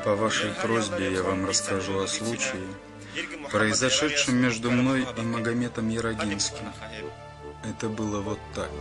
По вашей просьбе я вам расскажу о случае, произошедшем между мной и Магометом Ярогинским. Это было вот так.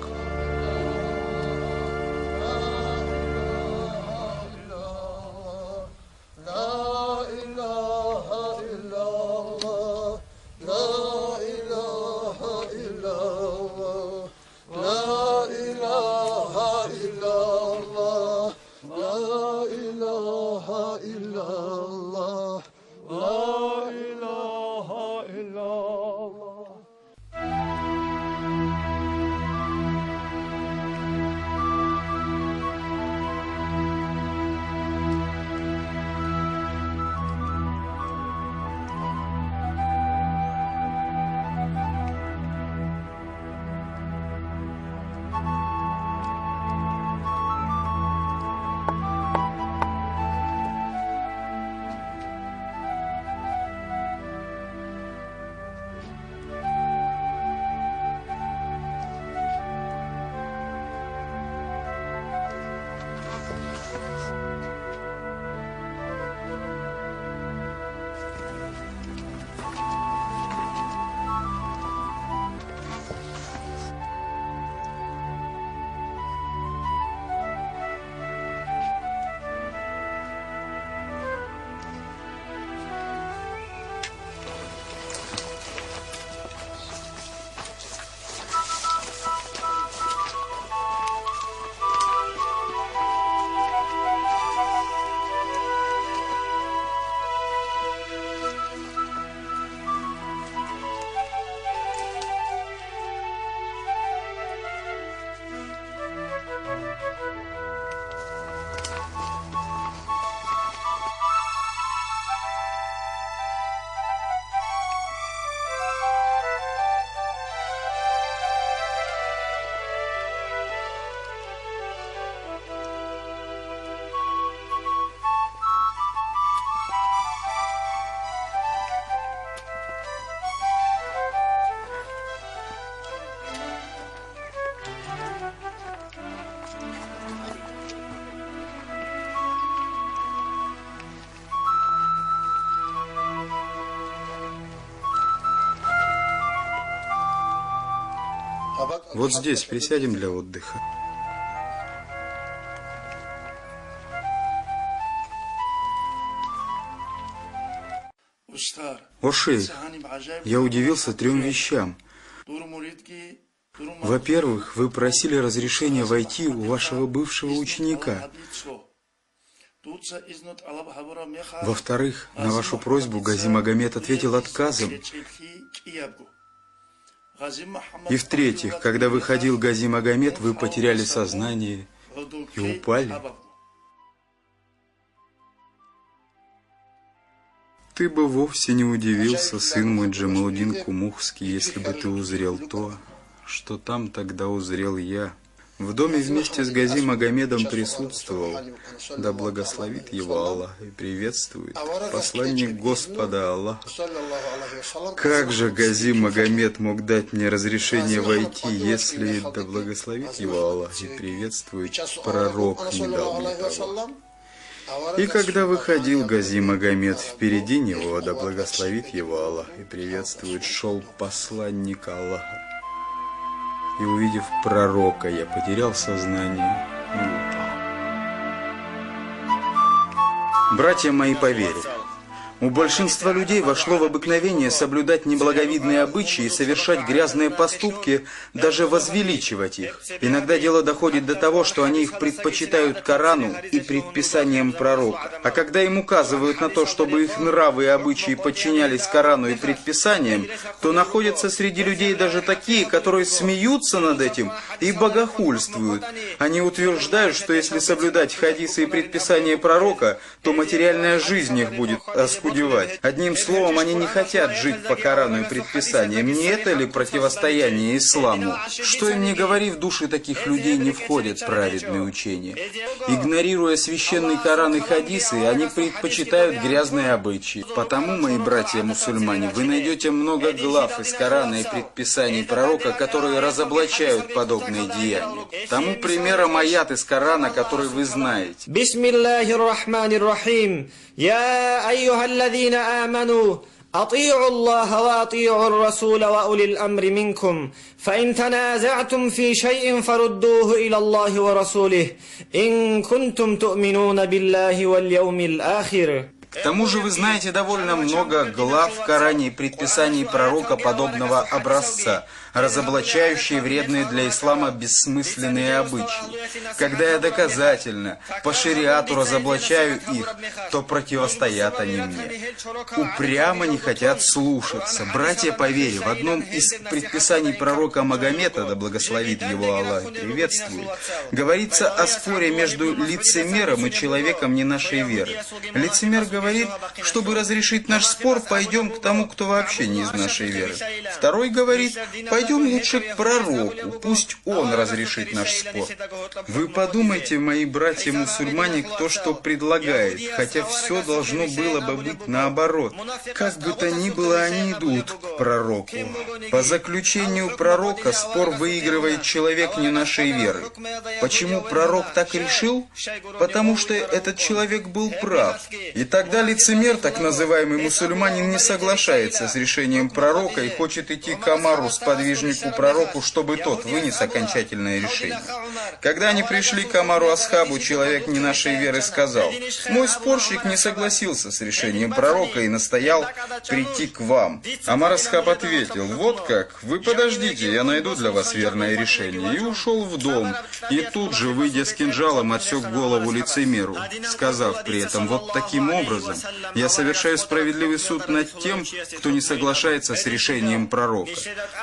Вот здесь присядем для отдыха. О шейх, я удивился 3 вещам. Во-первых, вы просили разрешения войти у вашего бывшего ученика. Во-вторых, на вашу просьбу Гази Магомед ответил отказом. И в-третьих, когда выходил Гази Магомед, вы потеряли сознание и упали. Ты бы вовсе не удивился, сын мой Джамалудин Кумухский, если бы ты узрел то, что там тогда узрел я. В доме вместе с Гази Магомедом присутствовал, да благословит его Аллах и приветствует, посланник Господа Аллаха. Как же Гази Магомед мог дать мне разрешение войти, если, да благословит его Аллах и приветствует, пророк не дал мне того? И когда выходил Гази Магомед, впереди него, да благословит его Аллах и приветствует, шел посланник Аллаха. И увидев пророка, я потерял сознание и упал. Братья мои по вере, у большинства людей вошло в обыкновение соблюдать неблаговидные обычаи и совершать грязные поступки, даже возвеличивать их. Иногда дело доходит до того, что они их предпочитают Корану и предписаниям пророка. А когда им указывают на то, чтобы их нравы и обычаи подчинялись Корану и предписаниям, то находятся среди людей даже такие, которые смеются над этим и богохульствуют. Они утверждают, что если соблюдать хадисы и предписания пророка, то материальная жизнь их будет оскудевать. Одним словом, они не хотят жить по Корану и предписаниям. Не это ли противостояние исламу? Что им не говори, в души таких людей не входят праведные учения. Игнорируя священный Коран и хадисы, они предпочитают грязные обычаи. Потому, мои братья-мусульмане, вы найдете много глав из Корана и предписаний пророка, которые разоблачают подобные деяния. Тому примером аят из Корана, который вы знаете. يا أيها الذين آمنوا أطيعوا الله وأطيعوا الرسول وأولي الأمر منكم فإن تنازعتم في شيء فردوه إلى الله ورسوله إن كنتم تؤمنون بالله واليوم الآخر. К тому же вы знаете довольно много глав в Коране и предписаний пророка подобного образца, разоблачающие вредные для ислама бессмысленные обычаи. Когда я доказательно по шариату разоблачаю их, то противостоят они мне. Упрямо не хотят слушаться. Братья по вере, в одном из предписаний пророка Магомета, да благословит его Аллах и приветствует, говорится о споре между лицемером и человеком не нашей веры. Лицемер говорит, чтобы разрешить наш спор, пойдем к тому, кто вообще не из нашей веры. Второй говорит, пойдем лучше к пророку, пусть он разрешит наш спор. Вы подумайте, мои братья-мусульмане, кто что предлагает, хотя все должно было бы быть наоборот. Как бы то ни было, они идут к пророку. По заключению пророка спор выигрывает человек не нашей веры. Почему пророк так решил? Потому что этот человек был прав. И тогда лицемер, так называемый мусульманин, не соглашается с решением пророка и хочет идти к Омару, сподвижнику пророку, чтобы тот вынес окончательное решение. Когда они пришли к Омару Асхабу, человек не нашей веры сказал: «Мой спорщик не согласился с решением пророка и настоял прийти к вам». Омар Асхаб ответил: «Вот как, вы подождите, я найду для вас верное решение». И ушел в дом, и тут же, выйдя с кинжалом, отсек голову лицемеру, сказав при этом: «Вот таким образом я совершаю справедливый суд над тем, кто не соглашается с решением пророка».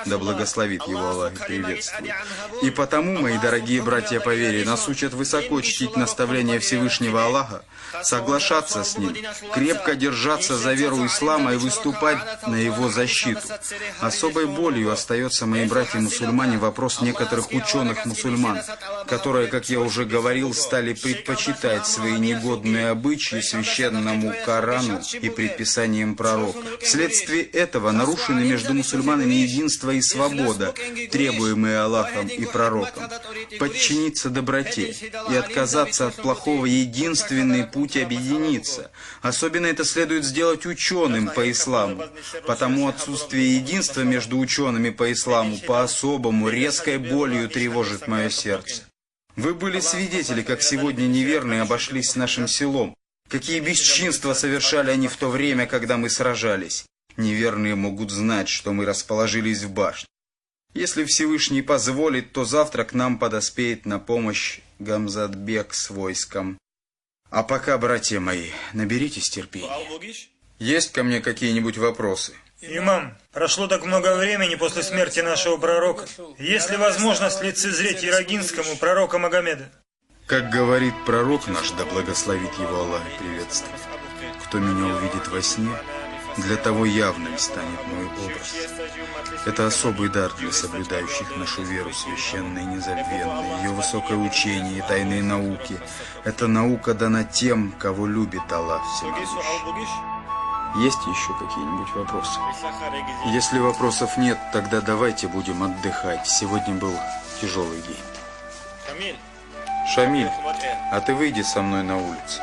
Да благословит его Аллах и приветствует. И потому, мои дорогие братья по вере, нас учат высоко чтить наставления Всевышнего Аллаха, соглашаться с Ним, крепко держаться за веру ислама и выступать на его защиту. Особой болью остается, мои братья-мусульмане, вопрос некоторых ученых-мусульман, которые, как я уже говорил, стали предпочитать свои негодные обычаи священному священному Корану и предписаниям пророка. Вследствие этого нарушены между мусульманами единство и свобода, требуемые Аллахом и пророком. Подчиниться доброте и отказаться от плохого — единственный путь объединиться. Особенно это следует сделать ученым по исламу. Потому отсутствие единства между учеными по исламу по-особому резкой болью тревожит мое сердце. Вы были свидетели, как сегодня неверные обошлись с нашим селом. Какие бесчинства совершали они в то время, когда мы сражались. Неверные могут знать, что мы расположились в башне. Если Всевышний позволит, то завтра к нам подоспеет на помощь Гамзатбек с войском. А пока, братья мои, наберитесь терпения. Есть ко мне какие-нибудь вопросы? Имам, прошло так много времени после смерти нашего пророка. Есть ли возможность лицезреть Ирагинскому пророка Магомеда? Как говорит пророк наш, да благословит его Аллах и приветствует: кто меня увидит во сне, для того явным станет мой образ. Это особый дар для соблюдающих нашу веру священной и незабвенной, ее высокое учение и тайные науки. Эта наука дана тем, кого любит Аллах Всемогущий. Есть еще какие-нибудь вопросы? Если вопросов нет, тогда давайте будем отдыхать. Сегодня был тяжелый день. Шамиль, а ты выйди со мной на улицу.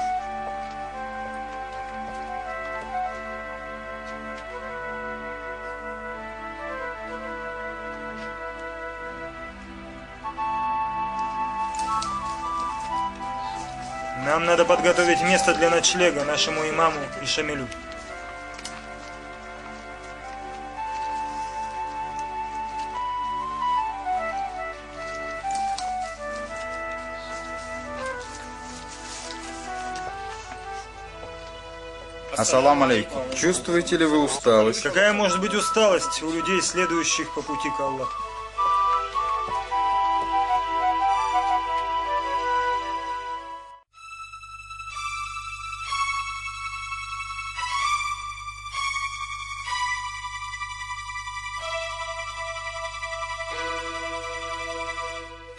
Нам надо подготовить место для ночлега нашему имаму и Шамилю. Ассаламу алейкум. Чувствуете ли вы усталость? Какая может быть усталость у людей, следующих по пути к Аллаху?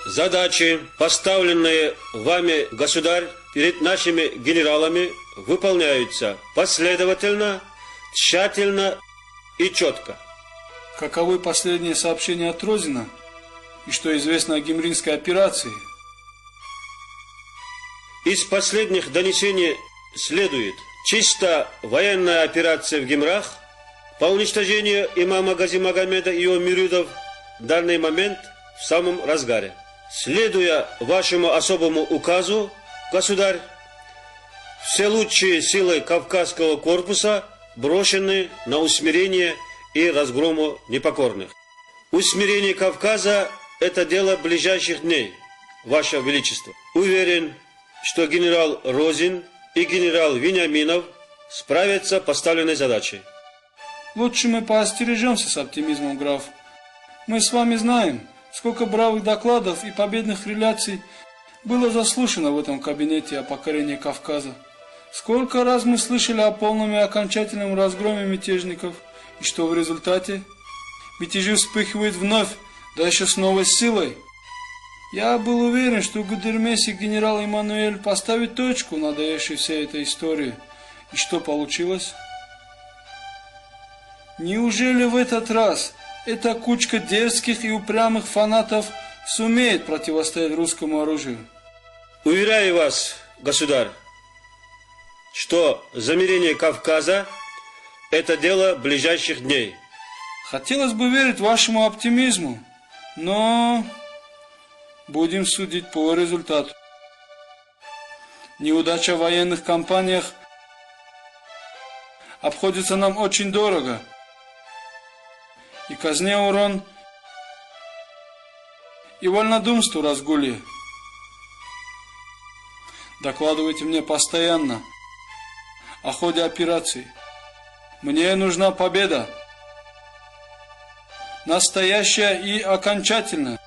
Задачи, поставленные вами, государь, перед нашими генералами, выполняются последовательно, тщательно и четко. Каковы последние сообщения от Розина и что известно о гимринской операции? Из последних донесений следует: чисто военная операция в Гимрах по уничтожению имама Гази Магомеда и его мюридов в данный момент в самом разгаре. Следуя вашему особому указу, государь, все лучшие силы Кавказского корпуса брошены на усмирение и разгрому непокорных. Усмирение Кавказа – это дело ближайших дней, Ваше Величество. Уверен, что генерал Розин и генерал Вениаминов справятся с поставленной задачей. Лучше мы поостережемся с оптимизмом, граф. Мы с вами знаем, сколько бравых докладов и победных реляций было заслушано в этом кабинете о покорении Кавказа. Сколько раз мы слышали о полном и окончательном разгроме мятежников, и что в результате? Мятежи вспыхивают вновь, да еще с новой силой. Я был уверен, что в Гудермесе генерал Эммануэль поставит точку в надоевшей всей этой истории. И что получилось? Неужели в этот раз эта кучка дерзких и упрямых фанатов сумеет противостоять русскому оружию? Уверяю вас, государь, что замирение Кавказа – это дело ближайших дней. Хотелось бы верить вашему оптимизму, но будем судить по результату. Неудача в военных кампаниях обходится нам очень дорого. И казне урон, и вольнодумству разгулье. Докладывайте мне постоянно о ходе операции. Мне нужна победа. Настоящая и окончательная.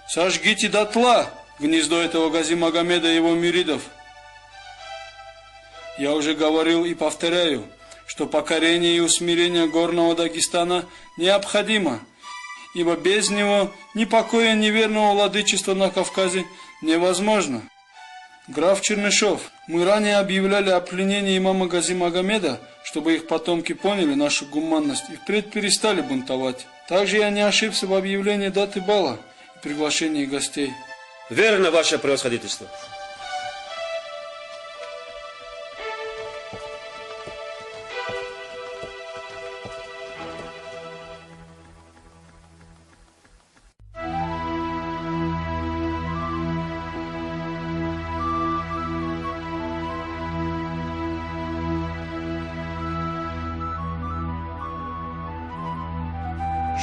Сожгите дотла гнездо этого Гази Магомеда и его мюридов. Я уже говорил и повторяю, что покорение и усмирение горного Дагестана необходимо, ибо без него ни покоя, ни верного владычества на Кавказе невозможно. Граф Чернышов, мы ранее объявляли о пленении имама Гази Магомеда, чтобы их потомки поняли нашу гуманность и впредь перестали бунтовать. Также я не ошибся в объявлении даты бала и приглашении гостей. Верно, ваше превосходительство.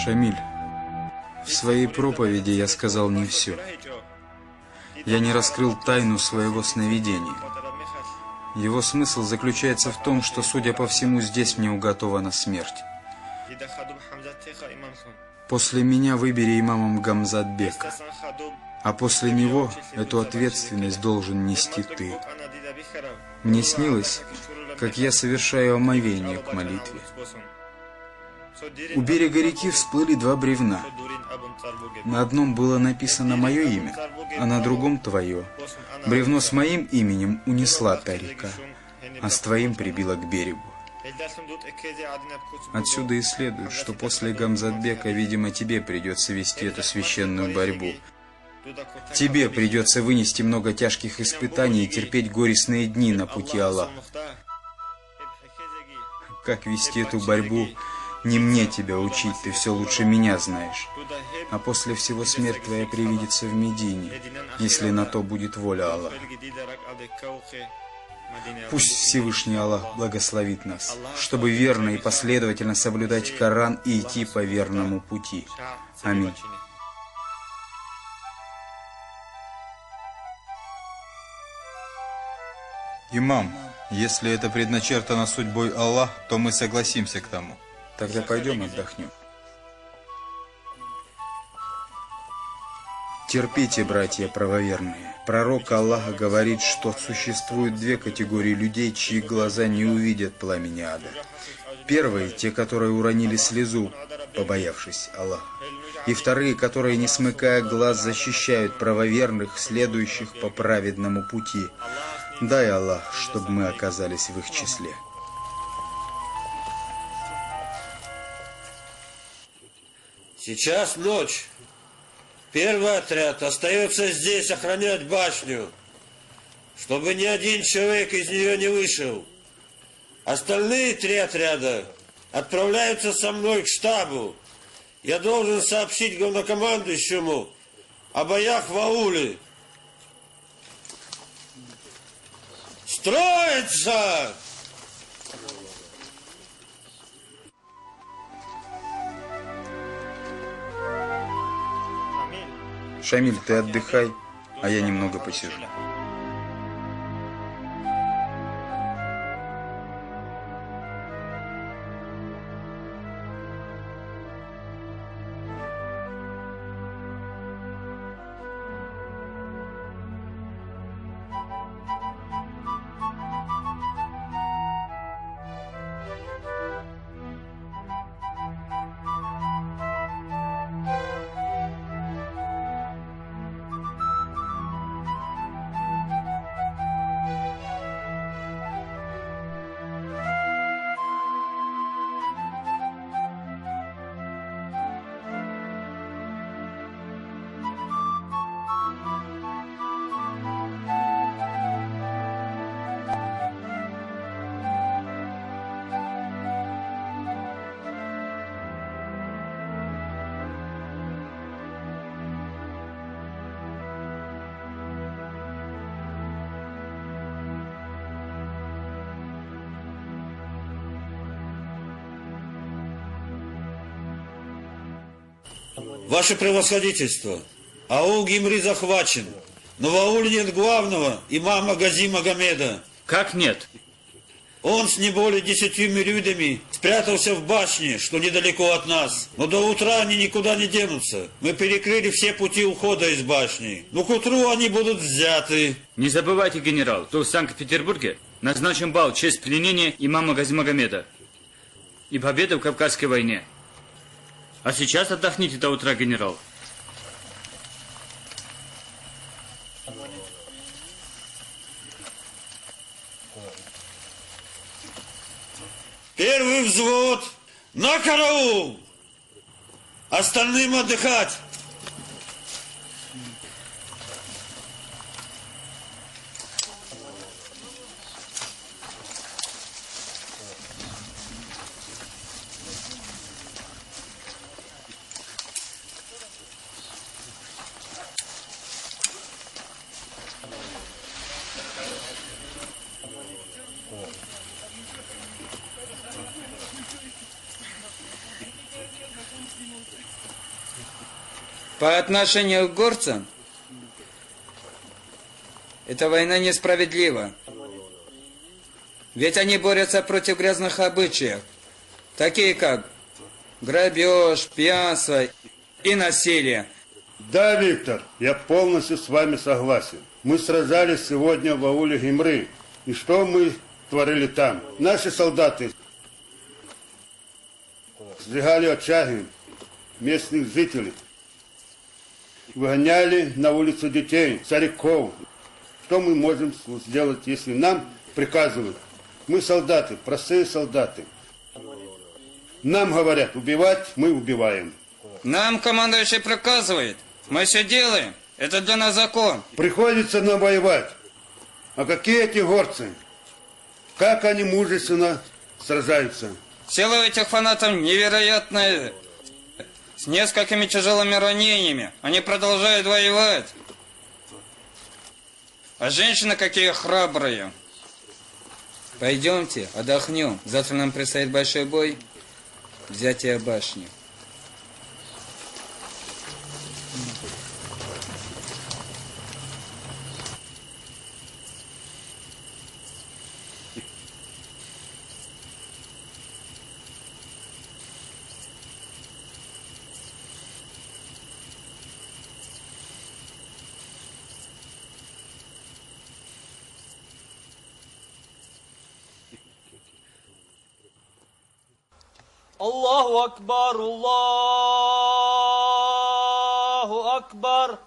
Шамиль, в своей проповеди я сказал не все. Я не раскрыл тайну своего сновидения. Его смысл заключается в том, что, судя по всему, здесь мне уготована смерть. После меня выбери имамом Гамзатбека, а после него эту ответственность должен нести ты. Мне снилось, как я совершаю омовение к молитве. У берега реки всплыли два бревна. На одном было написано мое имя, а на другом твое. Бревно с моим именем унесла та река, а с твоим прибила к берегу. Отсюда и следует, что после Гамзатбека, видимо, тебе придется вести эту священную борьбу. Тебе придется вынести много тяжких испытаний и терпеть горестные дни на пути Аллаха. Как вести эту борьбу, не мне тебя учить, ты все лучше меня знаешь. А после всего смерть твоя привидится в Медине, если на то будет воля Аллаха. Пусть Всевышний Аллах благословит нас, чтобы верно и последовательно соблюдать Коран и идти по верному пути. Аминь. Имам, если это предначертано судьбой Аллах, то мы согласимся к тому. Тогда пойдем отдохнем. Терпите, братья правоверные. Пророк Аллаха говорит, что существует две категории людей, чьи глаза не увидят пламени ада. Первые, те, которые уронили слезу, побоявшись Аллаха. И вторые, которые, не смыкая глаз, защищают правоверных, следующих по праведному пути. Дай Аллах, чтобы мы оказались в их числе. Сейчас ночь. Первый отряд остается здесь охранять башню, чтобы ни один человек из нее не вышел. Остальные три отряда отправляются со мной к штабу. Я должен сообщить главнокомандующему о боях в ауле. Строится! Шамиль, ты отдыхай, а я немного посижу. Ваше превосходительство, аул Гимри захвачен, но в ауле нет главного, имама Гази Магомеда. Как нет? Он с не более 10 мюридами спрятался в башне, что недалеко от нас. Но до утра они никуда не денутся. Мы перекрыли все пути ухода из башни. Но к утру они будут взяты. Не забывайте, генерал, что в Санкт-Петербурге назначен бал в честь пленения имама Гази Магомеда и победы в Кавказской войне. А сейчас отдохните до утра, генерал. Первый взвод на караул! Остальным отдыхать! По отношению к горцам, эта война несправедлива. Ведь они борются против грязных обычаев, такие как грабеж, пьянство и насилие. Да, Виктор, я полностью с вами согласен. Мы сражались сегодня в ауле Гимры. И что мы творили там? Наши солдаты сжигали очаги местных жителей. Выгоняли на улицу детей, стариков. Что мы можем сделать, если нам приказывают? Мы солдаты, простые солдаты. Нам говорят убивать, мы убиваем. Нам командующий приказывает. Мы все делаем. Это для нас закон. Приходится нам воевать. А какие эти горцы? Как они мужественно сражаются? Сила этих фанатов невероятная. С несколькими тяжелыми ранениями. Они продолжают воевать. А женщины какие храбрые. Пойдемте, отдохнем. Завтра нам предстоит большой бой. Взятие башни. الله أكبر الله أكبر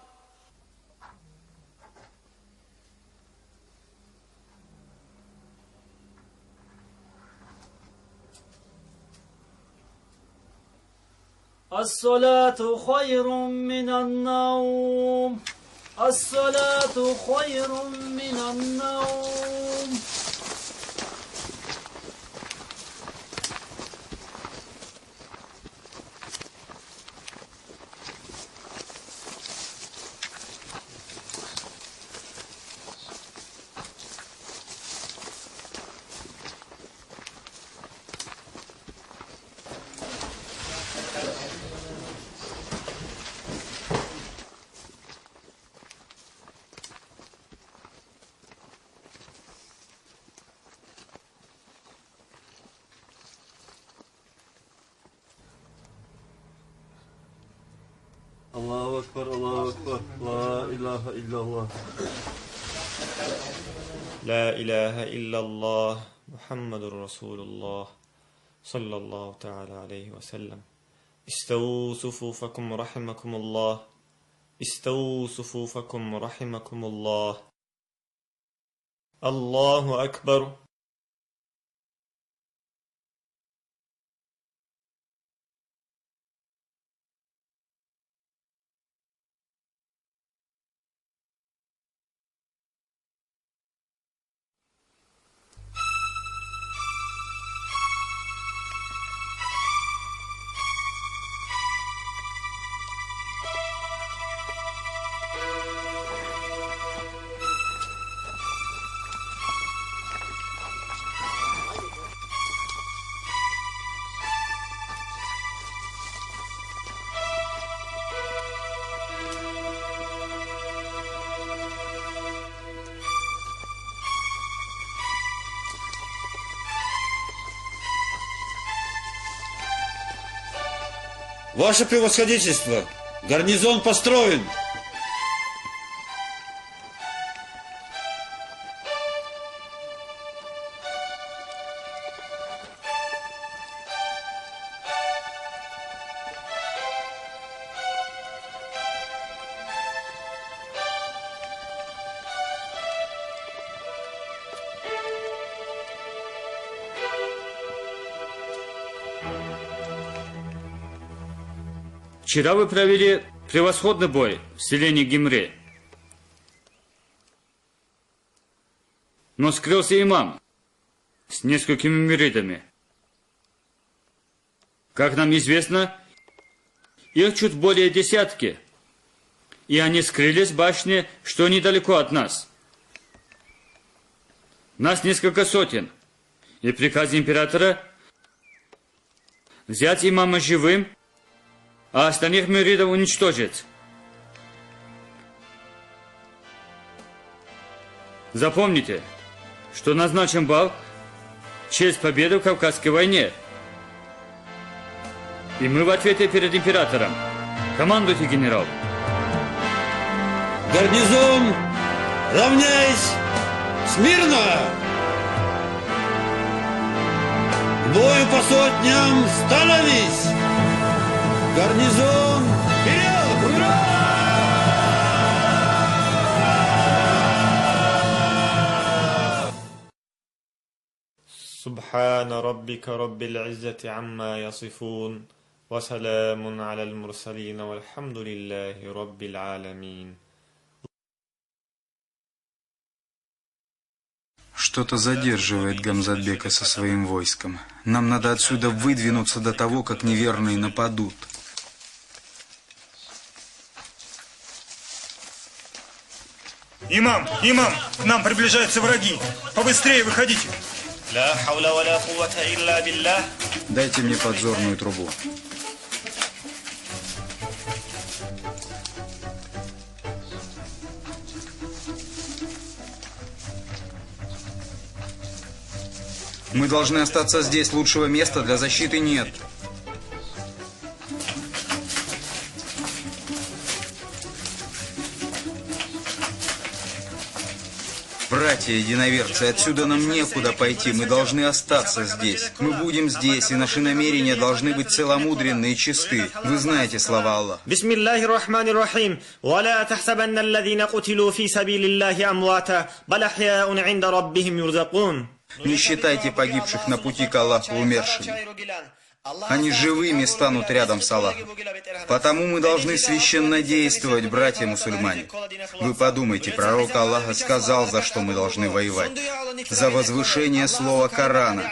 الصلاة خير من النوم الصلاة خير من النوم الله أكبر الله أكبر لا إله إلا الله لا إله إلا الله محمد رسول الله صلى الله تعالى عليه وسلم استووا صفوفكم رحمكم الله استووا صفوفكم رحمكم الله الله أكبر Ваше превосходительство, гарнизон построен. Вчера вы провели превосходный бой в селении Гимре. Но скрылся имам с несколькими мюридами. Как нам известно, их чуть более десятки, и они скрылись в башне, что недалеко от нас. Нас несколько сотен, и приказ императора взять имама живым, а остальных мюридов уничтожить. Запомните, что назначен бал в честь победы в Кавказской войне. И мы в ответе перед императором. Командуйте, генерал. Гарнизон, равняйсь! Смирно! К бою по сотням становись! Гарнизон, вперед! Ура! سبحان ربك رب العزة عما يصفون وسلام على المرسلين والحمد لله رب العالمين. Что-то задерживает Гамзатбека со своим войском. Нам надо отсюда выдвинуться до того, как неверные нападут. Имам, имам, к нам приближаются враги. Побыстрее выходите. Дайте мне подзорную трубу. Мы должны остаться здесь. Лучшего места для защиты нет. Братья единоверцы, отсюда нам некуда пойти, мы должны остаться здесь. Мы будем здесь, и наши намерения должны быть целомудренны и чисты. Вы знаете слова Аллаха. Бисмиллахи рахмани рахим. Валя тахсабанна аллазина кутилу фи сабилиллахи амвата, бал ахьяун инда раббихим юрзакун. Не считайте погибших на пути к Аллаху умершими. Они живыми станут рядом с Аллахом. Потому мы должны священно действовать, братья-мусульмане. Вы подумайте, пророк Аллаха сказал, за что мы должны воевать. За возвышение слова Корана.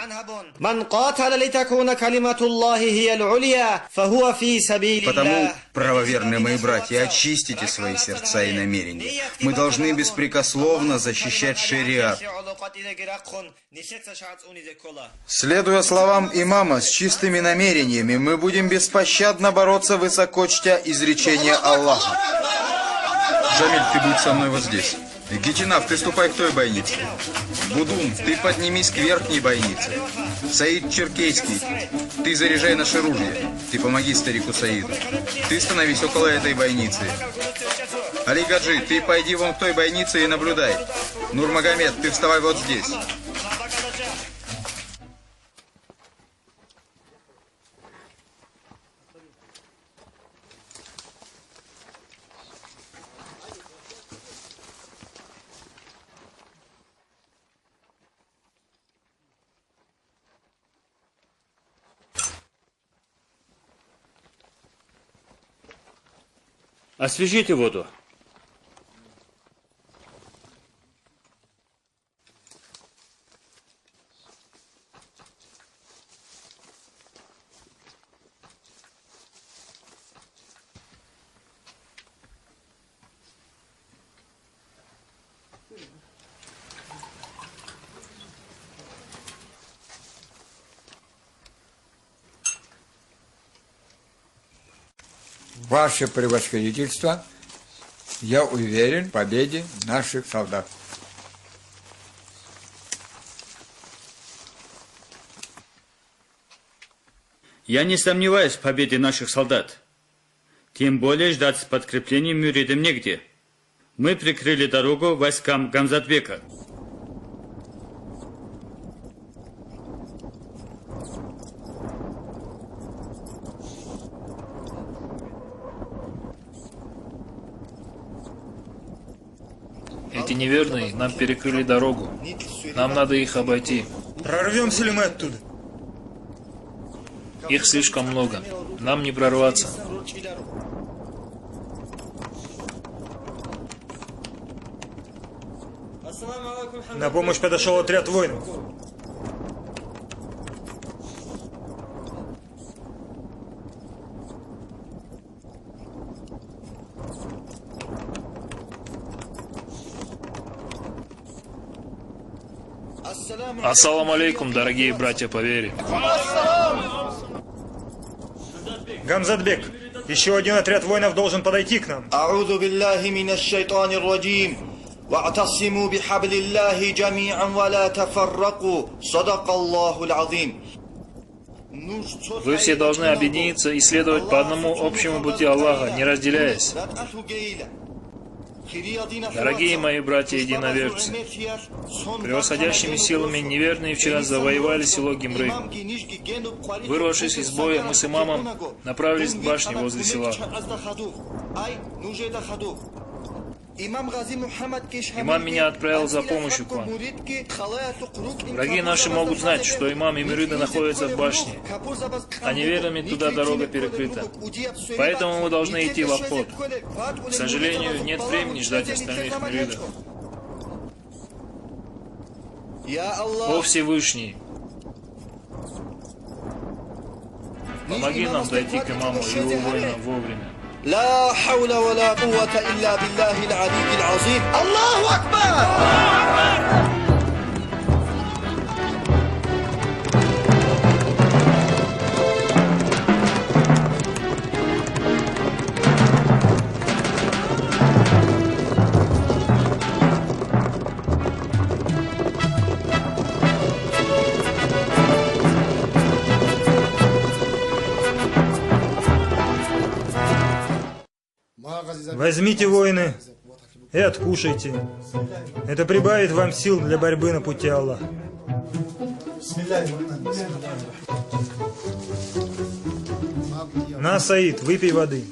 Потому, правоверные мои братья, очистите свои сердца и намерения. Мы должны беспрекословно защищать шариат. Следуя словам имама, с чистыми намерениями мы будем беспощадно бороться, высоко чтя изречения Аллаха. Джамиль, ты будь со мной вот здесь. Гитинав, ты ступай к той бойнице. Будун, ты поднимись к верхней бойнице. Саид Черкейский, ты заряжай наши ружья. Ты помоги старику Саиду. Ты становись около этой бойницы. Али Гаджи, ты пойди вон к той бойнице и наблюдай. Нурмагомед, ты вставай вот здесь. Освежите воду. Ваше превосходительство, я уверен в победе наших солдат. Я не сомневаюсь в победе наших солдат. Тем более ждать подкрепления мюридам негде. Мы прикрыли дорогу войскам Гамзатбека. Эти неверные нам перекрыли дорогу. Нам надо их обойти. Прорвемся ли мы оттуда? Их слишком много. Нам не прорваться. На помощь подошел отряд воинов. Ассаламу алейкум, дорогие братья по вере. Гамзатбек, еще один отряд воинов должен подойти к нам. واعتصموا بحبل الله جميعا ولا تفرقوا صدق الله العظيم. Вы все должны объединиться и следовать по одному общему пути Аллаха, не разделяясь. Дорогие мои братья-единоверцы, превосходящими силами неверные вчера завоевали село Гимры. Вырвавшись из боя, мы с имамом направились к башне возле села. Имам меня отправил за помощью к вам. Враги наши могут знать, что имам и мюриды находятся в башне, а неверными туда дорога перекрыта. Поэтому мы должны идти в обход. К сожалению, нет времени ждать остальных мюридов. О Всевышний, помоги нам дойти к имаму и его воинам вовремя. لا حول ولا قوة إلا بالله العلي العظيم. الله أكبر. Возьмите, воины, и откушайте. Это прибавит вам сил для борьбы на пути Аллаха. На, Саид, выпей воды.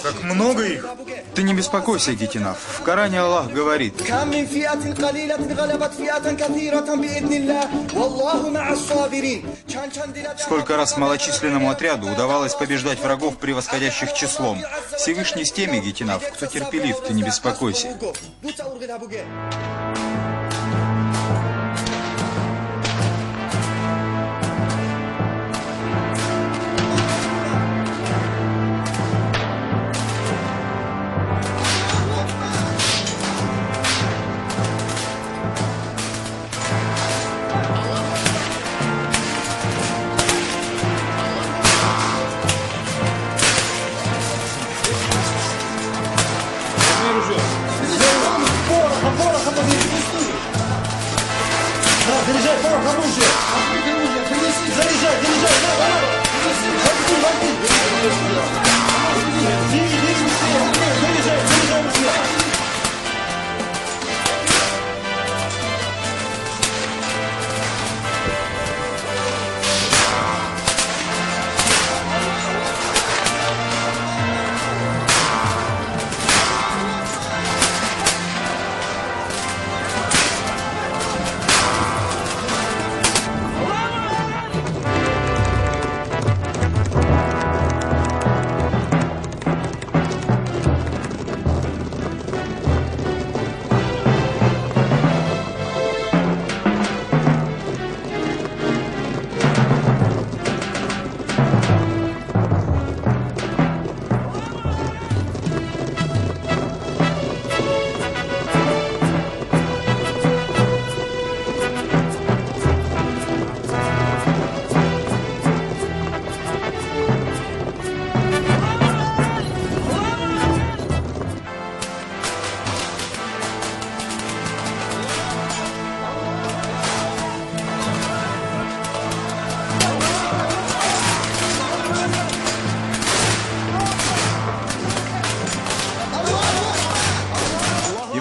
Как много их! Ты не беспокойся, Гитинав. В Коране Аллах говорит: сколько раз малочисленному отряду удавалось побеждать врагов, превосходящих числом. Всевышний с теми, Гитинав, кто терпелив, ты не беспокойся.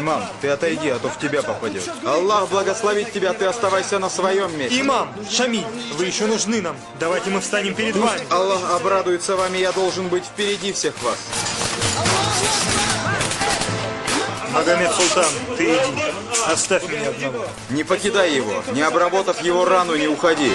Имам, ты отойди, а то в тебя попадет. Аллах благословит тебя, ты оставайся на своем месте. Имам, Шамиль, вы еще нужны нам. Давайте мы встанем перед вами. Аллах обрадуется вами, я должен быть впереди всех вас. Магомед Султан, ты иди. Оставь меня одного. Не покидай его, не обработав его рану, не уходи.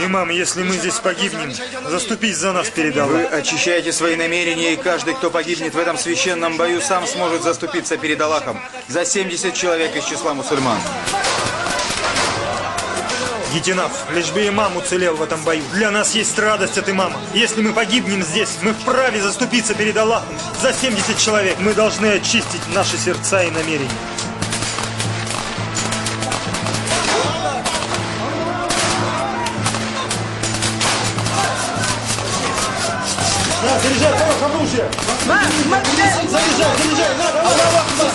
Имам, если мы здесь погибнем, заступись за нас перед Аллахом. Вы очищаете свои намерения, и каждый, кто погибнет в этом священном бою, сам сможет заступиться перед Аллахом за 70 человек из числа мусульман. Гитинав, лишь бы имам уцелел в этом бою. Для нас есть радость от имама. Если мы погибнем здесь, мы вправе заступиться перед Аллахом за 70 человек. Мы должны очистить наши сердца и намерения. Заряжай, порох оружия! Заряжай, надо! Аллаху Акбар!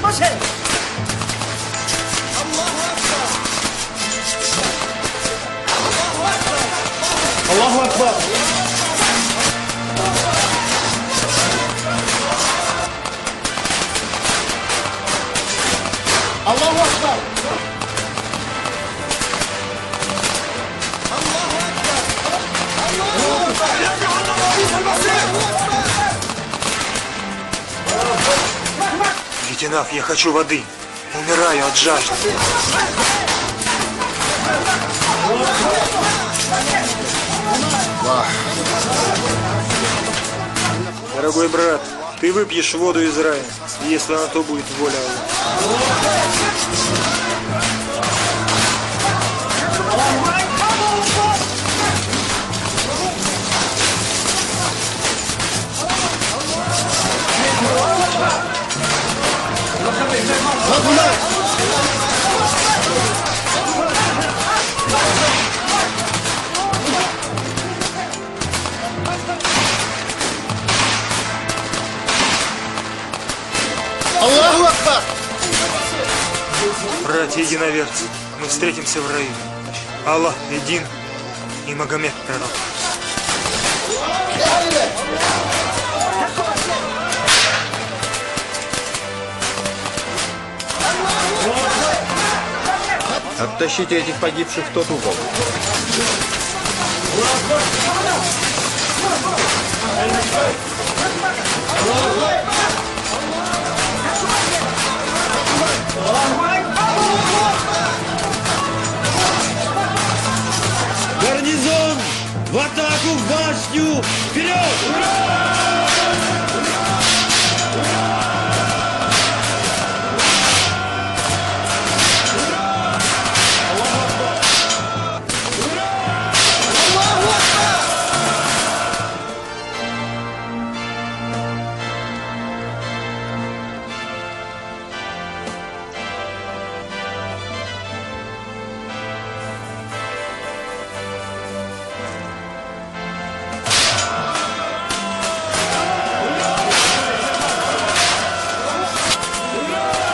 Возьми! Аллаху Акбар! Аллаху Акбар! Аллаху Акбар! Гитинав, я хочу воды. Умираю от жажды. Дорогой брат, ты выпьешь воду из рая, если на то будет воля Аллаха. Аллаху Акбар! Братья единоверцы, мы встретимся в раю. Аллах един и Магомед пророк. Оттащите этих погибших в тот угол. Гарнизон! В атаку, в башню! Вперед!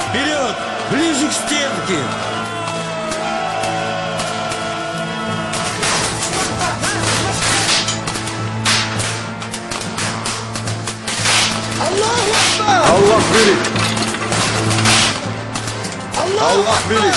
Вперед! Ближе к стенке! Аллах велик! Аллах велик!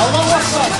Аллаху Акбар!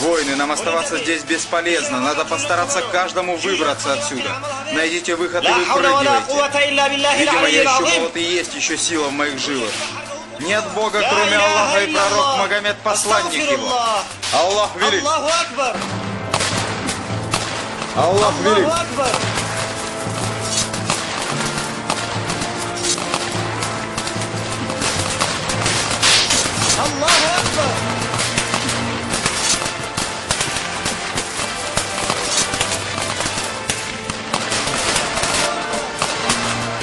Воины, нам оставаться здесь бесполезно. Надо постараться каждому выбраться отсюда. Найдите выход и выпрыгивайте. Видимо, я еще молод и есть еще сила в моих жилах. Нет Бога, кроме Аллаха, и пророк Магомед, посланник его. Аллах велик. Аллах велик.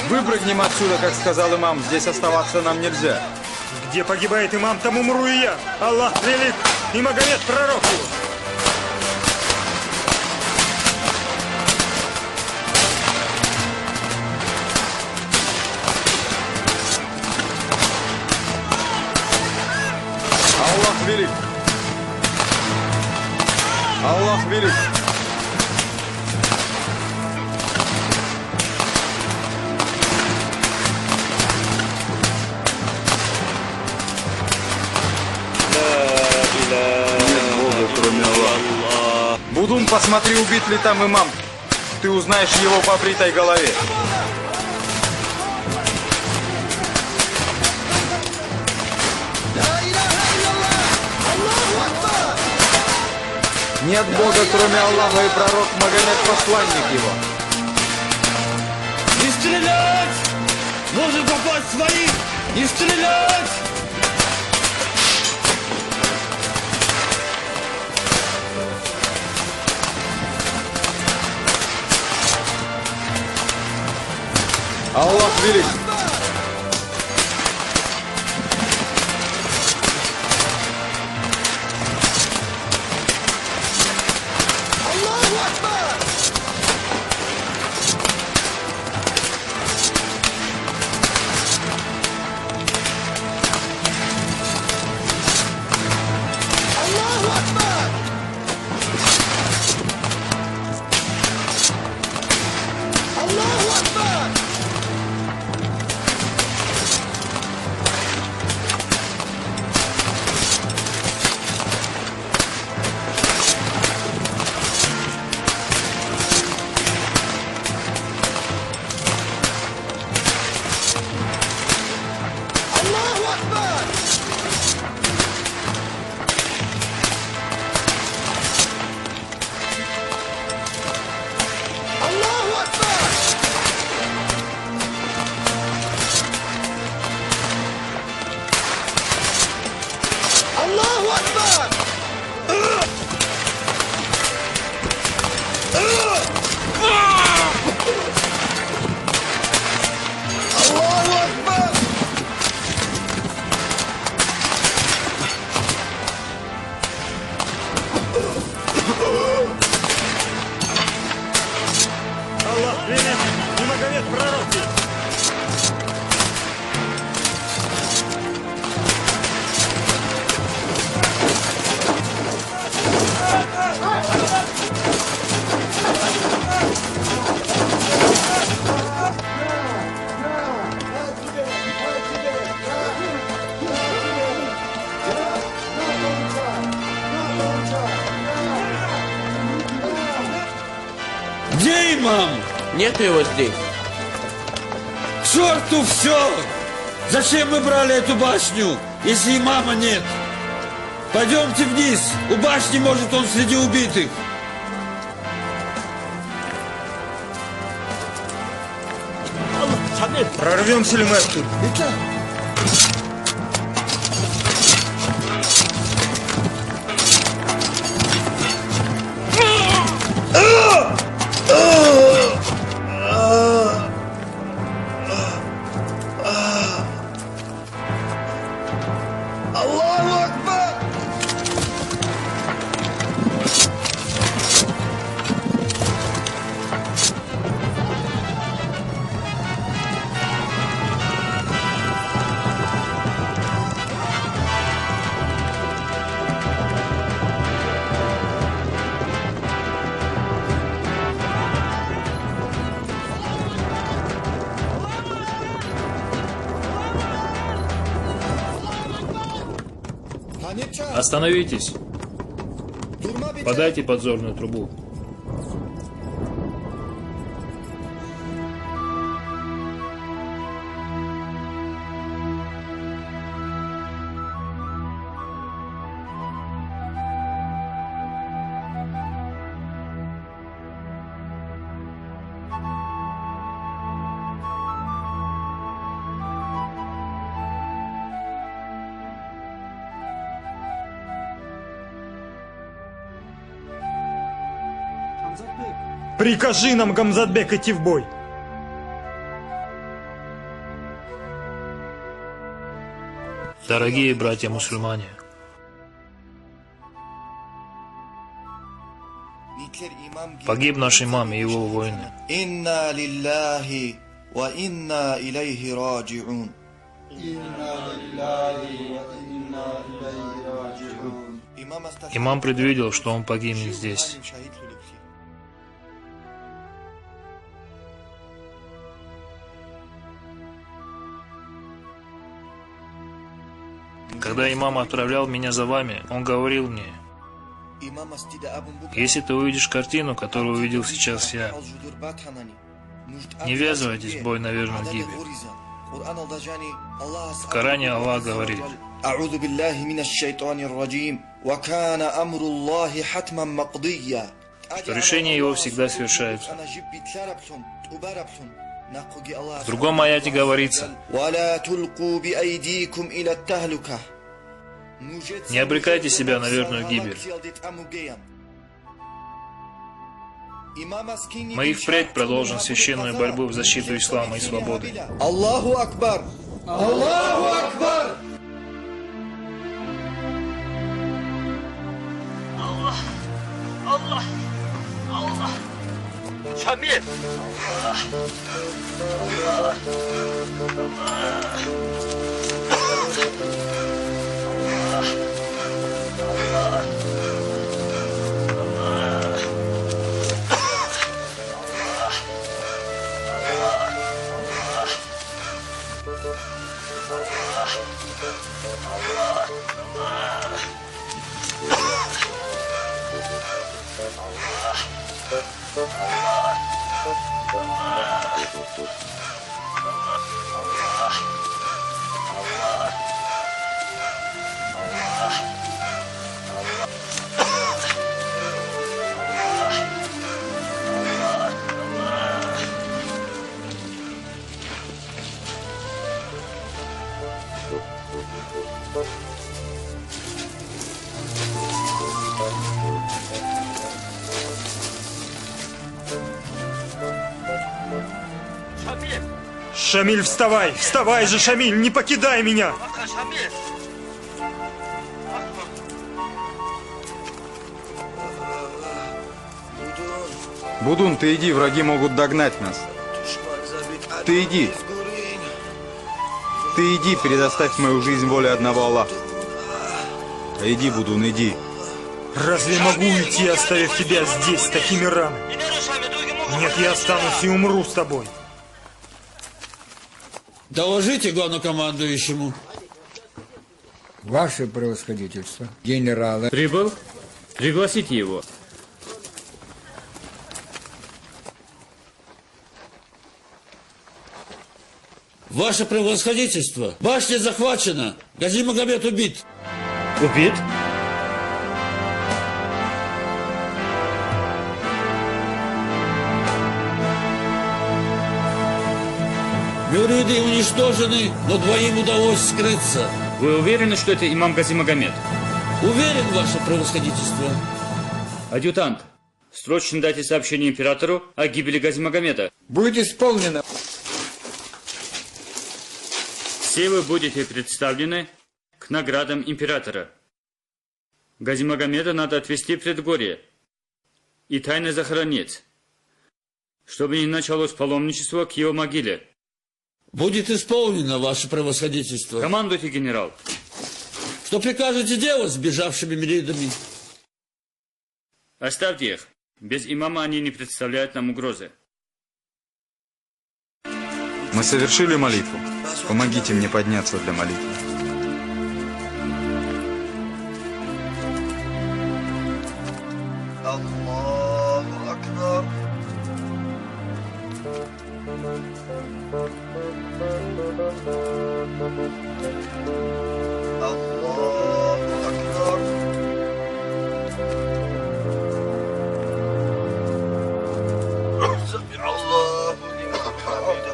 Выпрыгнем отсюда, как сказал имам. Здесь оставаться нам нельзя. Где погибает имам, там умру и я. Аллах велик, и Магомед пророк его. Аллах велик. Аллах велик. Будун, посмотри, убит ли там имам. Ты узнаешь его по бритой голове. Нет Бога, кроме Аллаха, и пророк Магомед, посланник его. Не стрелять! Может попасть своих! Не стрелять! Аллах велик. Где имам? Нет его здесь. К черту все! Зачем мы брали эту башню, если имама нет? Пойдемте вниз. У башни, может, он среди убитых. Прорвемся ли мы оттуда? Аллаху Акбар! Остановитесь. Подайте подзорную трубу. Прикажи нам, Гамзатбек, идти в бой. Дорогие братья-мусульмане, погиб наш имам и его воины. Инна лиллахи ва инна илейхи раджиун. Имам предвидел, что он погибнет здесь. Когда имам отправлял меня за вами, он говорил мне: если ты увидишь картину, которую увидел сейчас я, не ввязывайтесь в бой на верную гибель. В Коране Аллах говорит: что решение его всегда свершается. В другом аяте говорится: не обрекайте себя на верную гибель. Мы и впредь продолжим священную борьбу в защиту ислама и свободы. Аллаху Акбар! Аллаху Акбар! Аллах! Аллах! Аллах! Шамиль! Аллах! Шамиль, вставай! Вставай же, Шамиль! Не покидай меня! Будун, ты иди, враги могут догнать нас. Ты иди. Ты иди, предоставь мою жизнь воле одного Аллаха. Иди, Будун, иди. Разве могу уйти, оставив тебя здесь с такими ранами? Нет, я останусь и умру с тобой. Доложите главнокомандующему. Ваше превосходительство, генералы. Прибыл? Пригласите его. Ваше превосходительство, башня захвачена. Гази Магомед убит. Убит? Мюриды уничтожены, но двоим удалось скрыться. Вы уверены, что это имам Гази Магомед? Уверен, ваше превосходительство. Адъютант, срочно дайте сообщение императору о гибели Гази Магомеда. Будет исполнено. Все вы будете представлены к наградам императора. Гази Магомеда надо отвезти в предгорье и тайно захоронить, чтобы не началось паломничество к его могиле. Будет исполнено, ваше превосходительство. Командуйте, генерал. Что прикажете делать с бежавшими мюридами? Оставьте их. Без имама они не представляют нам угрозы. Мы совершили молитву. Помогите мне подняться для молитвы. Аллаху Акбар. Аллаху Акбар. Сами Аллаху лиман хамида.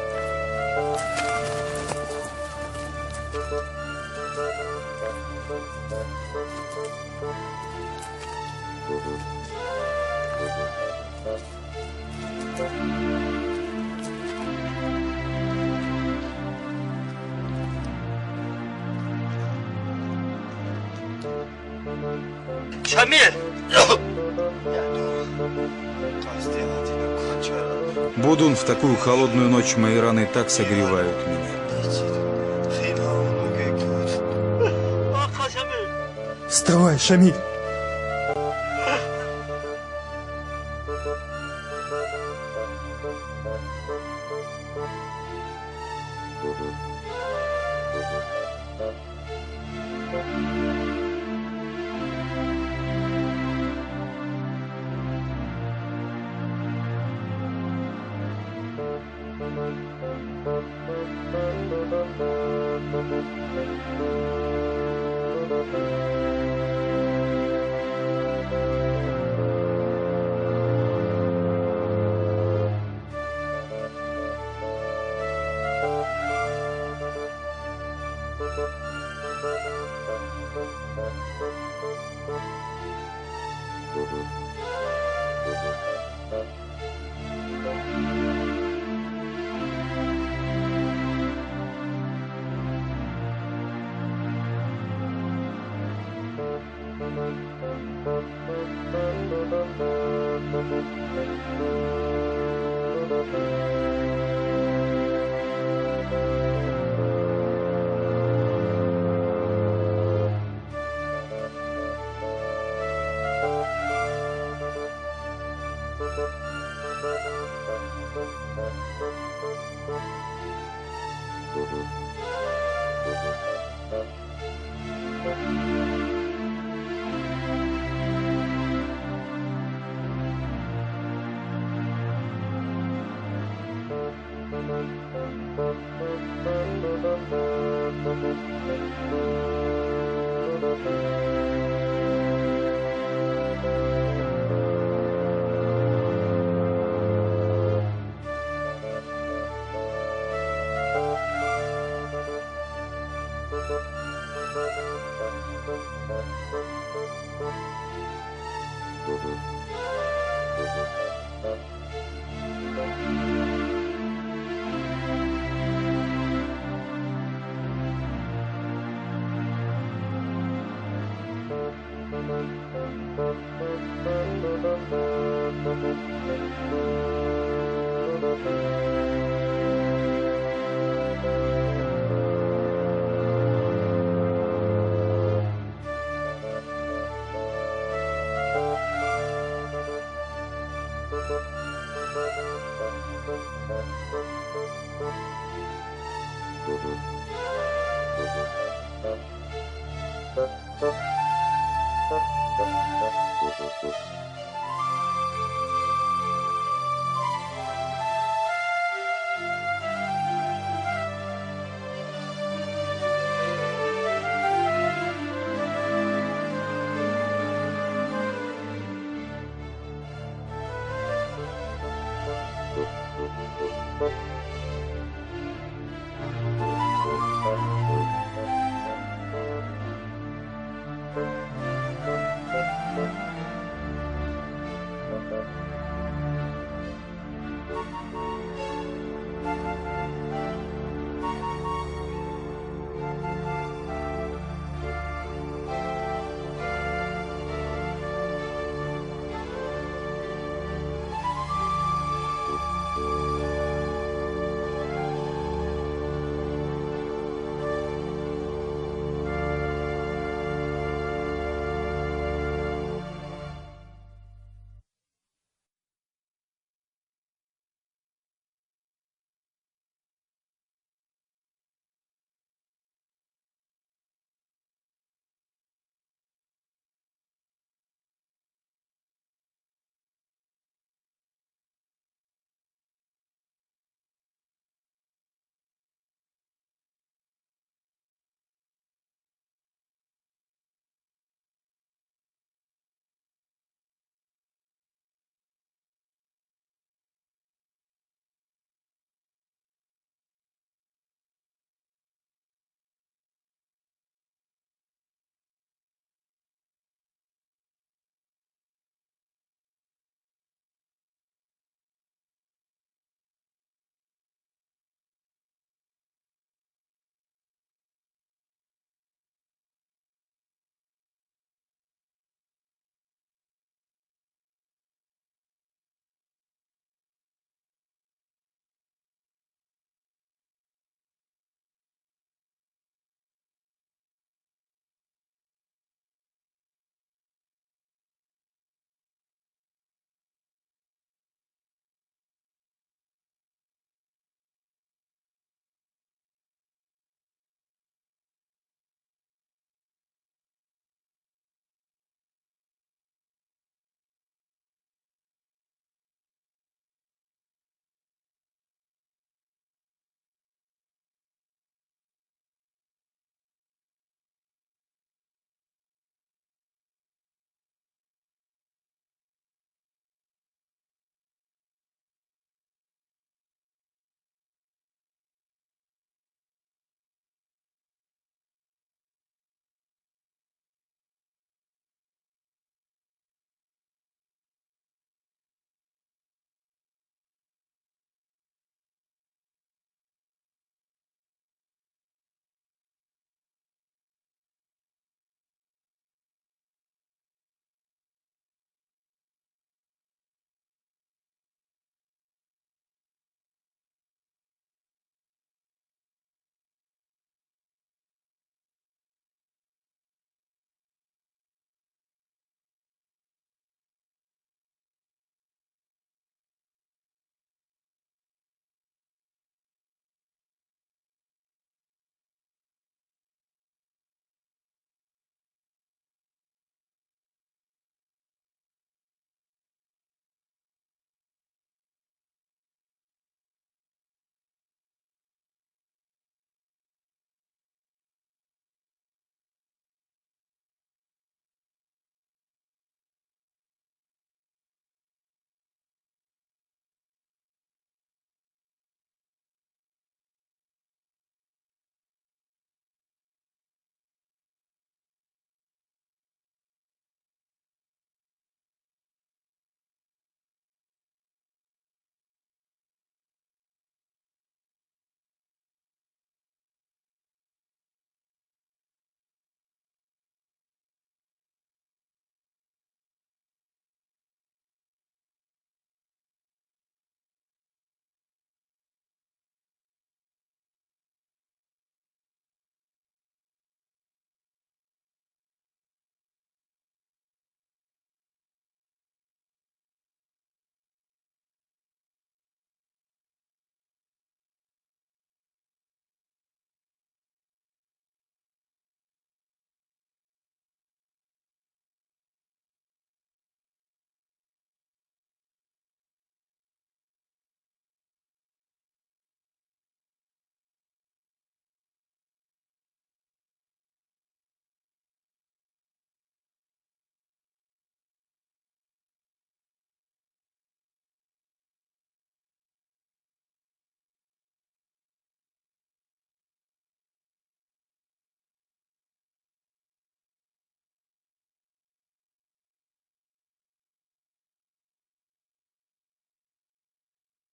Шамиль! Будун, в такую холодную ночь мои раны так согревают меня. Вставай, Шамиль.